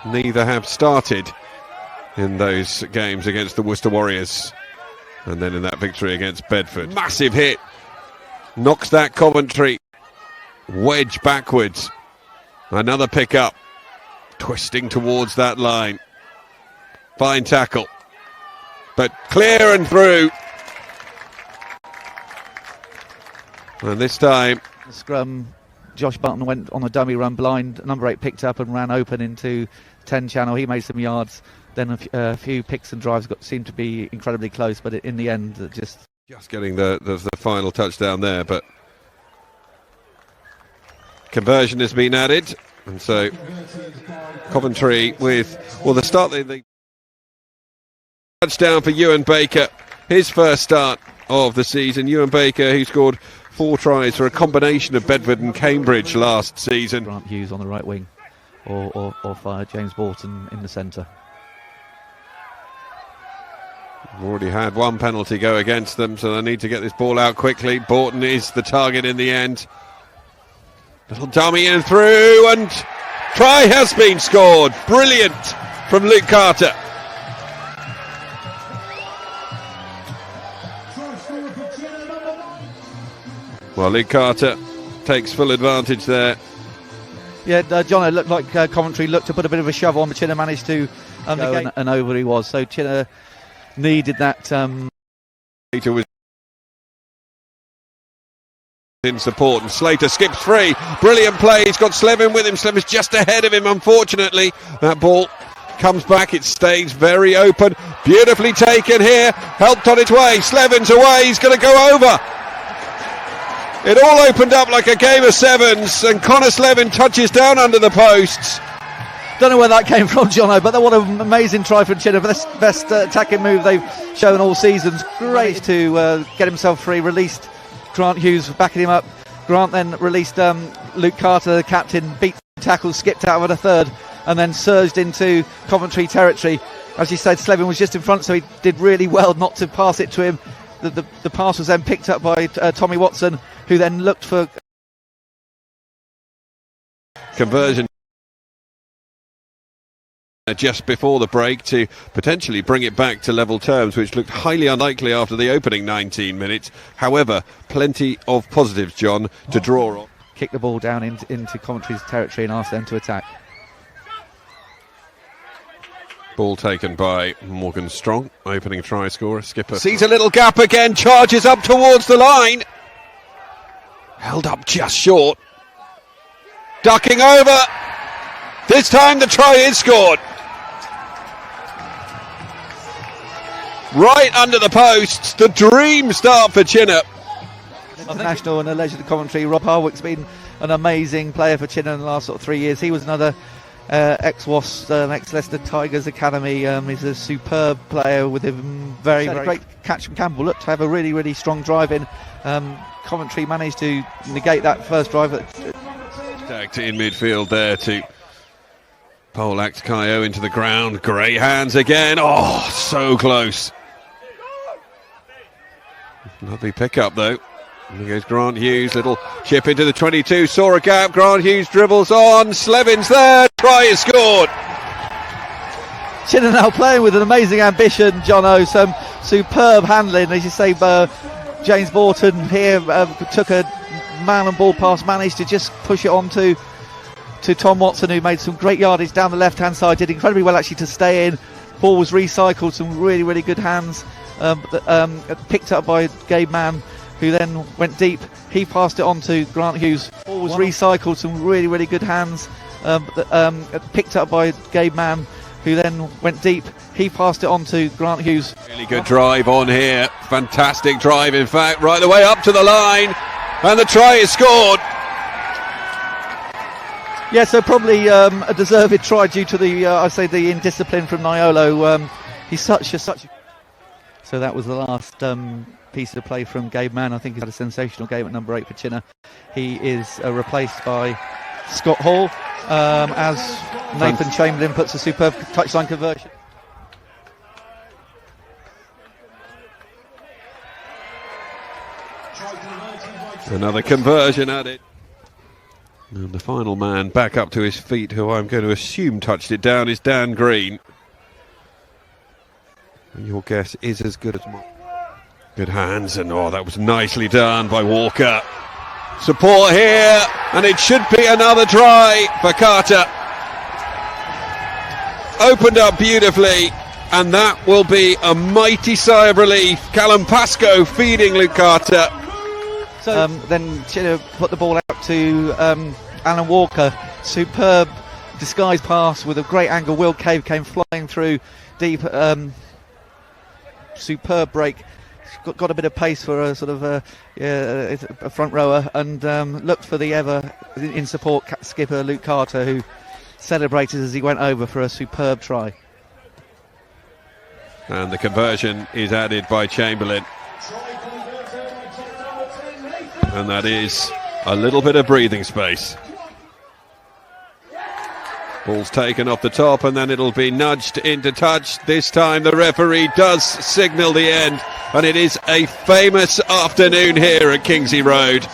neither have started in those games against the Worcester Warriors and then in that victory against Bedford. Massive hit, knocks that Coventry wedge backwards. Another pick up, twisting towards that line. Fine tackle, but clear and through. And this time the scrum, Josh Button went on a dummy run blind. Number 8 picked up and ran open into 10 channel. He made some yards. Then a few picks and drives seemed to be incredibly close, but in the end, just getting the final touchdown there. But conversion has been added, and so Coventry with the start. The touchdown for Ewan Baker, his first start of the season. Ewan Baker, who scored 4 tries for a combination of Bedford and Cambridge last season. Grant Hughes on the right wing, or for James Borton in the centre. Already had one penalty go against them, so they need to get this ball out quickly. Borton is the target in the end. Little dummy and through, and try has been scored. Brilliant from Luke Carter. Well, Luke Carter takes full advantage there. Yeah, John, it looked like Coventry looked to put a bit of a shove on, but Chinnor managed to go and over he was. So Chinnor needed that. Slater was in support, and Slater skips free. Brilliant play. He's got Slevin with him. Slevin's just ahead of him, unfortunately. That ball comes back. It stays very open. Beautifully taken here. Helped on its way. Slevin's away. He's going to go over. It all opened up like a game of sevens, and Connor Slevin touches down under the posts. Don't know where that came from, Jono, but what an amazing try from Chinnor. Best attacking move they've shown all seasons. Great to get himself free, released Grant Hughes, backing him up. Grant then released Luke Carter, the captain, beat the tackle, skipped out of a third, and then surged into Coventry territory. As you said, Slevin was just in front, so he did really well not to pass it to him. The pass was then picked up by Tommy Watson, who then looked for conversion just before the break to potentially bring it back to level terms, which looked highly unlikely after the opening 19 minutes. However, plenty of positives, John, to draw on. Kick the ball down into Coventry's territory and ask them to attack. Ball taken by Morgan Strong, opening try scorer. Skipper sees a little gap again, charges up towards the line. Held up just short. Ducking over. This time the try is scored. Right under the posts. The dream start for Chinnor. International and a legend of Coventry. Rob Harwick's been an amazing player for Chinnor in the last 3 years. He was another ex-Wasps, ex-Leicester Tigers Academy. He's a superb player with a very great catch from Campbell. Looked to have a really, really strong drive in. Coventry managed to negate that first drive. Tagged in midfield there to Polak Kayo into the ground. Great hands again. Oh, so close. Lovely pickup though. And here goes Grant Hughes, little chip into the 22, saw a gap, Grant Hughes dribbles on, Slevin's there, try is scored. Chinnor now playing with an amazing ambition, Jono, some superb handling, as you say. James Borton here took a man and ball pass, managed to just push it on to Tom Watson, who made some great yardage down the left hand side, did incredibly well actually to stay in. Ball was recycled, some really, really good hands, picked up by Gabe Mann, who then went deep. He passed it on to Grant Hughes. Ball was recycled, some really, really good hands, picked up by Gabe Mann, who then went deep. He passed it on to Grant Hughes. Really good drive on here, fantastic drive in fact, right the way up to the line, and the try is scored. Yeah, so probably a deserved try due to the, I say, the indiscipline from Nyolo. He's such a... So that was the last piece of play from Gabe Mann. I think he's had a sensational game at number 8 for Chinnor. He is replaced by Scott Hall as Nathan Chamberlain puts a superb touchline conversion. Another conversion at it. And the final man back up to his feet, who I'm going to assume touched it down, is Dan Green. And your guess is as good as mine. Good hands, and oh, that was nicely done by Walker. Support here, and it should be another try for Carter. Opened up beautifully, and that will be a mighty sigh of relief. Callum Pascoe feeding Luke Carter. So then Chinnor put the ball out to Alan Walker. Superb disguised pass with a great angle. Will Cave came flying through deep. Superb break. Got a bit of pace for a sort of a front rower, and looked for the ever in support skipper Luke Carter, who celebrated as he went over for a superb try. And the conversion is added by Chamberlain. And that is a little bit of breathing space. Ball's taken off the top, and then it'll be nudged into touch. This time the referee does signal the end, and it is a famous afternoon here at Kingsey Road.